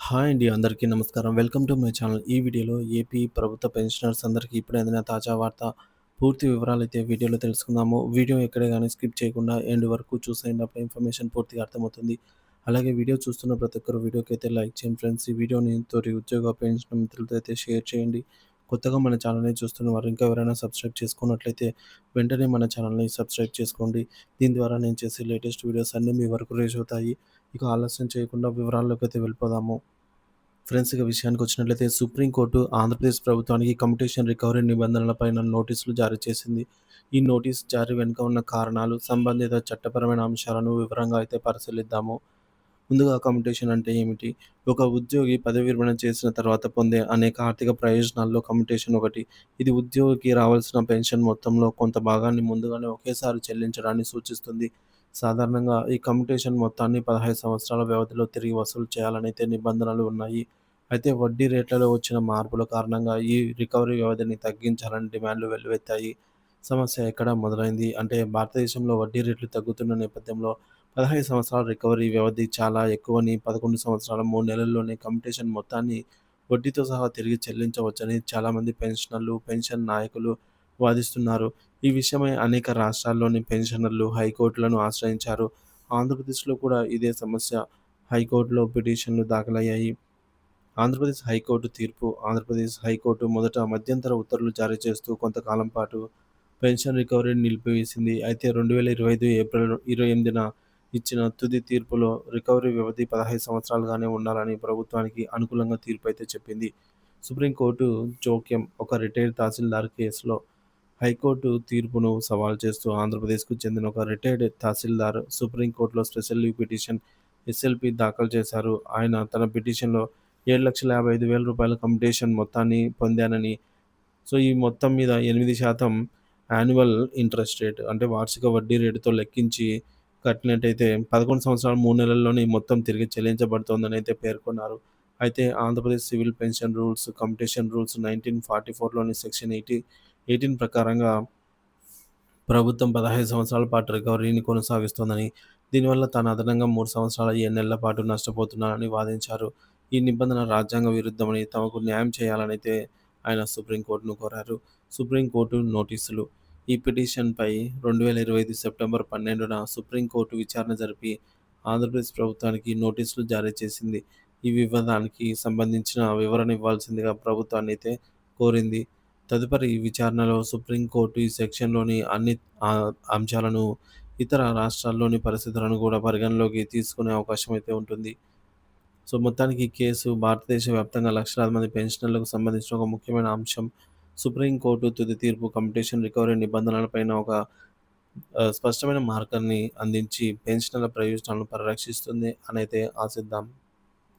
Hi అండి. అందరికీ నమస్కారం. Welcome to my channel. ఈ వీడియోలో ఏపీ ప్రభుత్వ పెన్షనర్స్ అందరికీ ఇప్పుడే అందిన తాజా వార్త. పూర్తి వివరాలైతే వీడియోలో తెలుసుకుందాము. వీడియో ఎక్కడ గాని స్కిప్ చేయకుండా ఎండ్ వరకు చూసేయండి. అప్పుడే ఇన్ఫర్మేషన్ పూర్తిగా అర్థమవుతుంది. అలాగే వీడియో చూస్తున్న ప్రతి ఒక్కరు వీడియోకైతే లైక్ చేయండి ఫ్రెండ్స్. ఈ వీడియోని తోటి ఉద్యోగ పెన్షన్ మిత్రులతో అయితే షేర్ చేయండి. కొత్తగా మన ఛానల్‌ని చూస్తున్న వారు ఇంకా ఎవరైనా సబ్స్క్రైబ్ చేసుకున్నట్లయితే వెంటనే మన ఛానల్‌ని సబ్స్క్రైబ్ చేసుకోండి. దీని ద్వారా నేను చేసే లేటెస్ట్ వీడియోస్ అన్నీ మీ వరకు రీచ్ అవుతాయి. ఇక ఆలస్యం చేయకుండా వివరాల్లోకైతే వెళ్ళిపోదాము. ఫ్రెండ్స్ ఇక విషయానికొచ్చినట్లయితే సుప్రీంకోర్టు ఆంధ్రప్రదేశ్ ప్రభుత్వానికి కమ్యూటేషన్ రికవరీ నిబంధనలపైన నోటీసులు జారీ చేసింది. ఈ నోటీస్ జారీ వెనుక ఉన్న కారణాలు, సంబంధిత చట్టపరమైన అంశాలను వివరంగా అయితే పరిశీలిద్దాము. ముందుగా కమ్యూటేషన్ అంటే ఏమిటి? ఒక ఉద్యోగి పదవి విరమణ చేసిన తర్వాత పొందే అనేక ఆర్థిక ప్రయోజనాల్లో కమ్యూటేషన్ ఒకటి. ఇది ఉద్యోగికి రావాల్సిన పెన్షన్ మొత్తంలో కొంత భాగాన్ని ముందుగానే ఒకేసారి చెల్లించడాన్ని సూచిస్తుంది. సాధారణంగా ఈ కమ్యూటేషన్ మొత్తాన్ని 15 సంవత్సరాల వ్యవధిలో తిరిగి వసూలు చేయాలనైతే నిబంధనలు ఉన్నాయి. అయితే వడ్డీ రేట్లలో వచ్చిన మార్పుల కారణంగా ఈ రికవరీ వ్యవధిని తగ్గించాలని డిమాండ్లు వెల్లువెత్తాయి. సమస్య ఎక్కడ మొదలైంది అంటే భారతదేశంలో వడ్డీ రేట్లు తగ్గుతున్న నేపథ్యంలో 15 సంవత్సరాల రికవరీ వ్యవధి చాలా ఎక్కువని, 11 సంవత్సరాల 3 నెలల్లోనే కమ్యూటేషన్ మొత్తాన్ని వడ్డీతో సహా తిరిగి చెల్లించవచ్చని చాలామంది పెన్షనర్లు, పెన్షన్ నాయకులు వాదిస్తున్నారు. ఈ విషయమై అనేక రాష్ట్రాల్లోని పెన్షనర్లు హైకోర్టులను ఆశ్రయించారు. ఆంధ్రప్రదేశ్‌లో కూడా ఇదే సమస్య. హైకోర్టులో పిటిషన్లు దాఖలయ్యాయి. ఆంధ్రప్రదేశ్ హైకోర్టు తీర్పు. ఆంధ్రప్రదేశ్ హైకోర్టు మొదట మధ్యంతర ఉత్తర్వులు జారీ చేస్తూ కొంతకాలం పాటు పెన్షన్ రికవరీని నిలిపివేసింది. అయితే 2025 ఏప్రిల్ 28న ఇచ్చిన తుది తీర్పులో రికవరీ వ్యవధి 15 సంవత్సరాలుగానే ఉండాలని ప్రభుత్వానికి అనుకూలంగా తీర్పయితే చెప్పింది. సుప్రీంకోర్టు జోక్యం. ఒక రిటైర్డ్ తహసీల్దార్ కేసులో హైకోర్టు తీర్పును సవాల్ చేస్తూ ఆంధ్రప్రదేశ్‌కు చెందిన ఒక రిటైర్డ్ తహసీల్దార్ సుప్రీంకోర్టులో స్పెషల్ లీవ్ పిటిషన్ ఎస్ఎల్‌పి దాఖలు చేశారు. ఆయన తన పిటిషన్‌లో రూ. 7,55,000 కమ్యుటేషన్ మొత్తాన్ని పొందానని, సో, ఈ మొత్తం మీద 8% యాన్యువల్ ఇంట్రెస్ట్ రేట్ అంటే వార్షిక వడ్డీ రేటుతో లెక్కించి కట్టినట్టయితే 11 సంవత్సరాలు 3 నెలల్లోనే ఈ మొత్తం తిరిగి చెల్లించబడుతోందనైతే పేర్కొన్నారు. అయితే Andhra Pradesh civil pension rules, commutation rules 1944లోని సెక్షన్ 18 ప్రకారంగా ప్రభుత్వం 15 సంవత్సరాల పాటు రికవరీని కొనసాగిస్తోందని, దీనివల్ల తాను అదనంగా 3 సంవత్సరాల 7 నెలల పాటు నష్టపోతున్నానని వాదించారు. ఈ నిబంధన రాజ్యాంగ విరుద్ధమని, తమకు న్యాయం చేయాలనైతే ఆయన సుప్రీంకోర్టును కోరారు. సుప్రీంకోర్టు నోటీసులు. ఈ పిటిషన్‌పై 2025 సెప్టెంబర్ 12న సుప్రీంకోర్టు విచారణ జరిపి ఆంధ్రప్రదేశ్ ప్రభుత్వానికి నోటీసులు జారీ చేసింది. ఈ వివాదానికి సంబంధించిన వివరణ ఇవ్వాల్సిందిగా ప్రభుత్వాన్నయితే కోరింది. తదుపరి విచారణలో సుప్రీంకోర్టు ఈ సెక్షన్‌లోని అన్ని అంశాలను, ఇతర రాష్ట్రాల్లోని పరిస్థితులను కూడా పరిగణలోకి తీసుకునే అవకాశం అయితే ఉంటుంది. సో, మొత్తానికి ఈ కేసు భారతదేశ వ్యాప్తంగా లక్షలాది మంది పెన్షనర్లకు సంబంధించిన ఒక ముఖ్యమైన అంశం. సుప్రీంకోర్టు తుది తీర్పు కమ్యుటేషన్ రికవరీ నిబంధనలపైన ఒక స్పష్టమైన మార్గాన్ని అందించి పెన్షనర్ల ప్రయోజనాలను పరిరక్షిస్తుంది అనైతే ఆశిద్దాం.